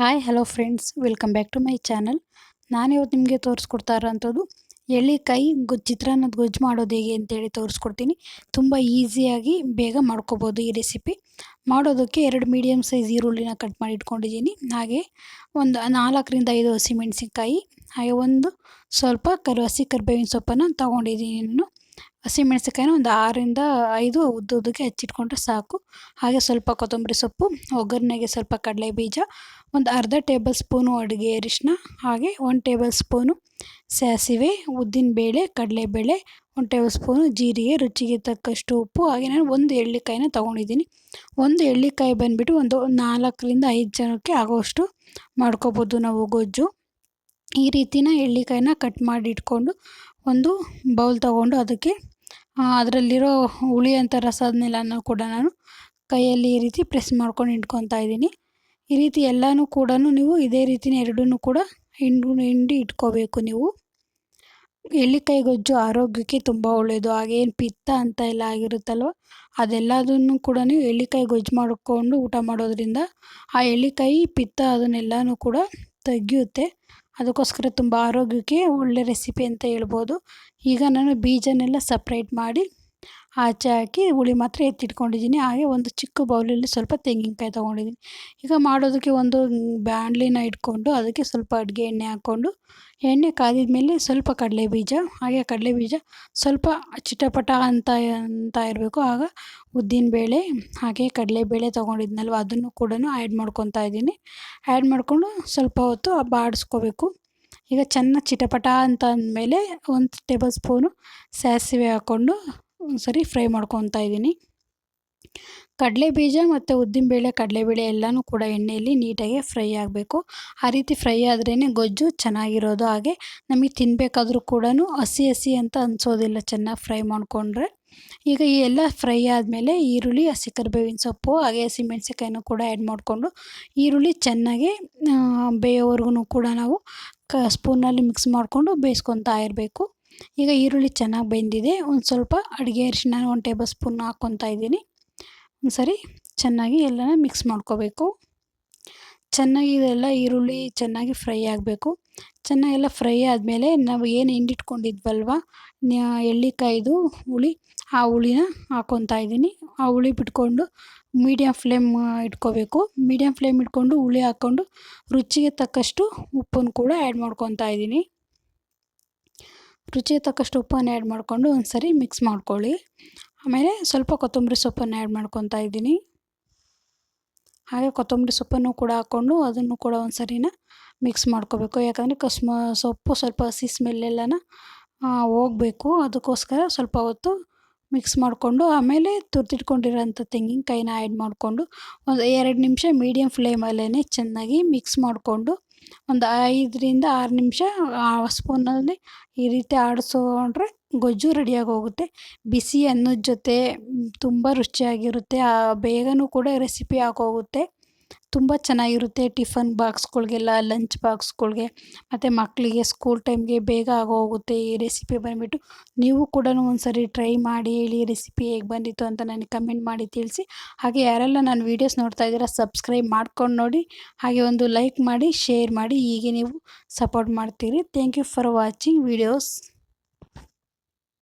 Hi hello friends, welcome back to my channel. ನಾನಿವತ್ತು ನಿಮಗೆ ತೋರಿಸ್ಕೊಡ್ತಾ ಇರೋಂಥದ್ದು ಎಳ್ಳಿಕಾಯಿ ಚಿತ್ರಾನ್ನದ ಗೊಜ್ಜು ಮಾಡೋದು ಹೇಗೆ ಅಂತೇಳಿ ತೋರಿಸ್ಕೊಡ್ತೀನಿ. ತುಂಬ ಈಸಿಯಾಗಿ ಬೇಗ ಮಾಡ್ಕೋಬೋದು ಈ ರೆಸಿಪಿ. ಮಾಡೋದಕ್ಕೆ 2 ಮೀಡಿಯಮ್ ಸೈಜ್ ಈರುಳ್ಳಿನ ಕಟ್ ಮಾಡಿ ಇಟ್ಕೊಂಡಿದ್ದೀನಿ. ಹಾಗೆ ಒಂದು 4ರಿಂದ 5 ಹಸಿಮೆಣಸಿನ್ಕಾಯಿ, ಹಾಗೆ ಒಂದು ಸ್ವಲ್ಪ ಹಸಿ ಕರಿಬೇವಿನ ಸೊಪ್ಪನ್ನು ತೊಗೊಂಡಿದ್ದೀನಿ. ನಾನು ಹಸಿಮೆಣಸಿನ್ಕಾಯಿನ ಒಂದು 6ರಿಂದ 5 ಉದ್ದುದ್ದಕ್ಕೆ ಹೆಚ್ಚಿಟ್ಕೊಂಡ್ರೆ ಸಾಕು. ಹಾಗೆ ಸ್ವಲ್ಪ ಕೊತ್ತಂಬರಿ ಸೊಪ್ಪು, ಒಗ್ಗರಣೆಗೆ ಸ್ವಲ್ಪ ಕಡಲೆ ಬೀಜ, ಒಂದು ಅರ್ಧ ಟೇಬಲ್ ಸ್ಪೂನು ಅಡುಗೆ ಅರಿಶಿನ, ಹಾಗೆ 1 ಟೇಬಲ್ ಸ್ಪೂನು ಸಾಸಿವೆ, ಉದ್ದಿನಬೇಳೆ, ಕಡಲೆಬೇಳೆ, 1 ಟೇಬಲ್ ಸ್ಪೂನು ಜೀರಿಗೆ, ರುಚಿಗೆ ತಕ್ಕಷ್ಟು ಉಪ್ಪು. ಹಾಗೆ ನಾನು ಒಂದು ಎಳ್ಳಿಕಾಯಿನ ತೊಗೊಂಡಿದ್ದೀನಿ. ಒಂದು ಎಳ್ಳಿಕಾಯಿ ಬಂದುಬಿಟ್ಟು ಒಂದು 4ರಿಂದ 5 ಜನಕ್ಕೆ ಆಗೋಷ್ಟು ಮಾಡ್ಕೋಬೋದು ನಾವು ಗೊಜ್ಜು. ಈ ರೀತಿನ ಎಳ್ಳಿಕಾಯಿನ ಕಟ್ ಮಾಡಿ ಇಟ್ಕೊಂಡು ಒಂದು ಬೌಲ್ ತೊಗೊಂಡು ಅದಕ್ಕೆ ಅದರಲ್ಲಿರೋ ಹುಳಿಯಂಥ ರಸದನ್ನೆಲ್ಲನೂ ಕೂಡ ನಾನು ಕೈಯಲ್ಲಿ ಈ ರೀತಿ ಪ್ರೆಸ್ ಮಾಡ್ಕೊಂಡು ಇಟ್ಕೊತಾ ಇದ್ದೀನಿ. ಈ ರೀತಿ ಎಲ್ಲನೂ ಕೂಡ ನೀವು ಇದೇ ರೀತಿನೇ ಎರಡನ್ನೂ ಕೂಡ ಹಿಂಡಿ ಇಟ್ಕೋಬೇಕು ನೀವು. ಎಳ್ಳಿಕಾಯಿ ಗೊಜ್ಜು ಆರೋಗ್ಯಕ್ಕೆ ತುಂಬ ಒಳ್ಳೆಯದು. ಹಾಗೇನು ಪಿತ್ತ ಅಂತ ಎಲ್ಲ ಆಗಿರುತ್ತಲ್ವ, ಅದೆಲ್ಲದನ್ನು ಕೂಡ ನೀವು ಎಳ್ಳಿಕಾಯಿ ಗೊಜ್ಜು ಮಾಡಿಕೊಂಡು ಊಟ ಮಾಡೋದ್ರಿಂದ ಆ ಎಳ್ಳಿಕಾಯಿ ಪಿತ್ತ ಅದನ್ನೆಲ್ಲನೂ ಕೂಡ ತೆಗೆಯುತ್ತೆ. ಅದಕ್ಕೋಸ್ಕರ ತುಂಬ ಆರೋಗ್ಯಕ್ಕೆ ಒಳ್ಳೆ ರೆಸಿಪಿ ಅಂತ ಹೇಳ್ಬೋದು. ಈಗ ನಾನು ಬೀಜನೆಲ್ಲ ಸಪ್ರೇಟ್ ಮಾಡಿ ಆಚೆ ಹಾಕಿ ಹುಳಿ ಮಾತ್ರ ಎತ್ತಿಟ್ಕೊಂಡಿದ್ದೀನಿ. ಹಾಗೆ ಒಂದು ಚಿಕ್ಕ ಬೌಲಲ್ಲಿ ಸ್ವಲ್ಪ ತೆಂಗಿನಕಾಯಿ ತೊಗೊಂಡಿದ್ದೀನಿ. ಈಗ ಮಾಡೋದಕ್ಕೆ ಒಂದು ಬಾಣಲಿನ ಇಟ್ಕೊಂಡು ಅದಕ್ಕೆ ಸ್ವಲ್ಪ ಅಡುಗೆ ಎಣ್ಣೆ ಹಾಕ್ಕೊಂಡು, ಎಣ್ಣೆ ಕಾದಿದ ಮೇಲೆ ಸ್ವಲ್ಪ ಕಡಲೆಬೀಜ, ಹಾಗೆ ಕಡಲೆಬೀಜ ಸ್ವಲ್ಪ ಚಿಟಪಟ ಅಂತ ಇರಬೇಕು. ಆಗ ಉದ್ದಿನಬೇಳೆ ಹಾಗೆ ಕಡಲೆಬೇಳೆ ತೊಗೊಂಡಿದ್ನಲ್ವ ಅದನ್ನು ಕೂಡ ಆ್ಯಡ್ ಮಾಡ್ಕೊತಾ ಇದ್ದೀನಿ. ಆ್ಯಡ್ ಮಾಡಿಕೊಂಡು ಸ್ವಲ್ಪ ಹೊತ್ತು ಬಾಡಿಸ್ಕೋಬೇಕು. ಈಗ ಚೆನ್ನಾಗಿ ಚಿಟಪಟ ಅಂತ ಅಂದಮೇಲೆ 1 ಟೇಬಲ್ ಸ್ಪೂನು ಸಾಸಿವೆ ಹಾಕ್ಕೊಂಡು ಸರಿ ಫ್ರೈ ಮಾಡ್ಕೊತಾ ಇದ್ದೀನಿ. ಕಡಲೆಬೀಜ ಮತ್ತು ಉದ್ದಿನಬೇಳೆ, ಕಡಲೆಬೇಳೆ ಎಲ್ಲನೂ ಕೂಡ ಎಣ್ಣೆಯಲ್ಲಿ ನೀಟಾಗಿ ಫ್ರೈ ಆಗಬೇಕು. ಆ ರೀತಿ ಫ್ರೈ ಆದ್ರೇ ಗೊಜ್ಜು ಚೆನ್ನಾಗಿರೋದು. ಹಾಗೆ ನಮಗೆ ತಿನ್ನಬೇಕಾದ್ರೂ ಕೂಡ ಹಸಿ ಹಸಿ ಅಂತ ಅನಿಸೋದಿಲ್ಲ ಚೆನ್ನಾಗಿ ಫ್ರೈ ಮಾಡಿಕೊಂಡ್ರೆ. ಈಗ ಈ ಎಲ್ಲ ಫ್ರೈ ಆದಮೇಲೆ ಈರುಳ್ಳಿ, ಹಸಿ ಕರಿಬೇವಿನ ಸೊಪ್ಪು, ಹಾಗೆ ಹಸಿಮೆಣಸಿನ್ಕಾಯಿನೂ ಕೂಡ ಆ್ಯಡ್ ಮಾಡಿಕೊಂಡು ಈರುಳ್ಳಿ ಚೆನ್ನಾಗಿ ಬೇಯೋವರೆಗೂ ಕೂಡ ನಾವು ಸ್ಪೂನಲ್ಲಿ ಮಿಕ್ಸ್ ಮಾಡಿಕೊಂಡು ಬೇಯಿಸ್ಕೊತಾ ಇರಬೇಕು. ಈಗ ಈರುಳ್ಳಿ ಚೆನ್ನಾಗಿ ಬೆಂದಿದೆ. ಒಂದು ಸ್ವಲ್ಪ ಅಡುಗೆ ಅರಿಶಿನ 1 ಟೇಬಲ್ ಸ್ಪೂನ್ ಹಾಕ್ಕೊತಾ ಇದ್ದೀನಿ. ಸರಿ ಚೆನ್ನಾಗಿ ಎಲ್ಲನ ಮಿಕ್ಸ್ ಮಾಡ್ಕೋಬೇಕು. ಚೆನ್ನಾಗಿ ಇದೆಲ್ಲ ಈರುಳ್ಳಿ ಚೆನ್ನಾಗಿ ಫ್ರೈ ಆಗಬೇಕು. ಚೆನ್ನಾಗೆಲ್ಲ ಫ್ರೈ ಆದಮೇಲೆ ನಾವು ಏನು ಹಿಂಡಿಟ್ಕೊಂಡಿದ್ವಲ್ವ ಎಳ್ಳಿಕಾಯ್ದು ಹುಳಿ, ಆ ಹುಳಿನ ಹಾಕ್ಕೊತಾ ಇದ್ದೀನಿ. ಆ ಹುಳಿ ಬಿಟ್ಕೊಂಡು ಮೀಡಿಯಮ್ ಫ್ಲೇಮ್ ಇಟ್ಕೋಬೇಕು. ಮೀಡಿಯಮ್ ಫ್ಲೇಮ್ ಇಟ್ಕೊಂಡು ಹುಳಿ ಹಾಕ್ಕೊಂಡು ರುಚಿಗೆ ತಕ್ಕಷ್ಟು ಉಪ್ಪನ್ನು ಕೂಡ ಆ್ಯಡ್ ಮಾಡ್ಕೊತಾ ಇದ್ದೀನಿ. ರುಚಿಗೆ ತಕ್ಕಷ್ಟು ಉಪ್ಪನ್ನು ಆ್ಯಡ್ ಮಾಡಿಕೊಂಡು ಒಂದು ಸರಿ ಮಿಕ್ಸ್ ಮಾಡ್ಕೊಳ್ಳಿ. ಆಮೇಲೆ ಸ್ವಲ್ಪ ಕೊತ್ತಂಬರಿ ಸೊಪ್ಪನ್ನು ಆ್ಯಡ್ ಮಾಡ್ಕೊತಾ ಇದ್ದೀನಿ. ಹಾಗೆ ಕೊತ್ತಂಬರಿ ಸೊಪ್ಪನ್ನು ಕೂಡ ಹಾಕ್ಕೊಂಡು ಅದನ್ನು ಕೂಡ ಒಂದು ಸರಿನ ಮಿಕ್ಸ್ ಮಾಡ್ಕೋಬೇಕು. ಯಾಕಂದರೆ ಸೊಪ್ಪು ಸ್ವಲ್ಪ ಹಸಿ ಸ್ಮೆಲ್ಲೆಲ್ಲನ ಹೋಗಬೇಕು. ಅದಕ್ಕೋಸ್ಕರ ಸ್ವಲ್ಪ ಹೊತ್ತು ಮಿಕ್ಸ್ ಮಾಡಿಕೊಂಡು ಆಮೇಲೆ ತುರಿದಿಟ್ಕೊಂಡಿರೋಂಥ ತೆಂಗಿನಕಾಯಿನ ಆ್ಯಡ್ ಮಾಡಿಕೊಂಡು ಒಂದು 2 ನಿಮಿಷ ಮೀಡಿಯಮ್ ಫ್ಲೇಮಲ್ಲೇ ಚೆನ್ನಾಗಿ ಮಿಕ್ಸ್ ಮಾಡಿಕೊಂಡು ಒಂದು 5ರಿಂದ 6 ನಿಮಿಷ ಸ್ಪೂನಲ್ಲಿ ಈ ರೀತಿ ಆಡಿಸ್ಕೊಂಡ್ರೆ ಗೊಜ್ಜು ರೆಡಿಯಾಗಿ ಹೋಗುತ್ತೆ. ಬಿಸಿ ಅನ್ನದ ಜೊತೆ ತುಂಬ ರುಚಿಯಾಗಿರುತ್ತೆ. ಬೇಗನೂ ಕೂಡ ರೆಸಿಪಿ ಆಗೋಗುತ್ತೆ. ತುಂಬ ಚೆನ್ನಾಗಿರುತ್ತೆ. ಟಿಫನ್ ಬಾಕ್ಸ್ಗಳಿಗೆಲ್ಲ, ಲಂಚ್ ಬಾಕ್ಸ್ಗಳಿಗೆ ಮತ್ತು ಮಕ್ಕಳಿಗೆ ಸ್ಕೂಲ್ ಟೈಮ್ಗೆ ಬೇಗ ಆಗೋಗುತ್ತೆ ಈ ರೆಸಿಪಿ ಬಂದುಬಿಟ್ಟು. ನೀವು ಕೂಡ ಒಂದು ಸರಿ ಟ್ರೈ ಮಾಡಿ ಹೇಳಿ ರೆಸಿಪಿ ಹೇಗೆ ಬಂದಿತ್ತು ಅಂತ ನನಗೆ ಕಮೆಂಟ್ ಮಾಡಿ ತಿಳಿಸಿ. ಹಾಗೆ ಯಾರೆಲ್ಲ ನನ್ನ ವೀಡಿಯೋಸ್ ನೋಡ್ತಾ ಇದ್ದೀರಾ ಸಬ್ಸ್ಕ್ರೈಬ್ ಮಾಡ್ಕೊಂಡು ನೋಡಿ. ಹಾಗೆ ಒಂದು ಲೈಕ್ ಮಾಡಿ, ಶೇರ್ ಮಾಡಿ. ಹೀಗೆ ನೀವು ಸಪೋರ್ಟ್ ಮಾಡ್ತೀರಿ. Thank you for watching videos.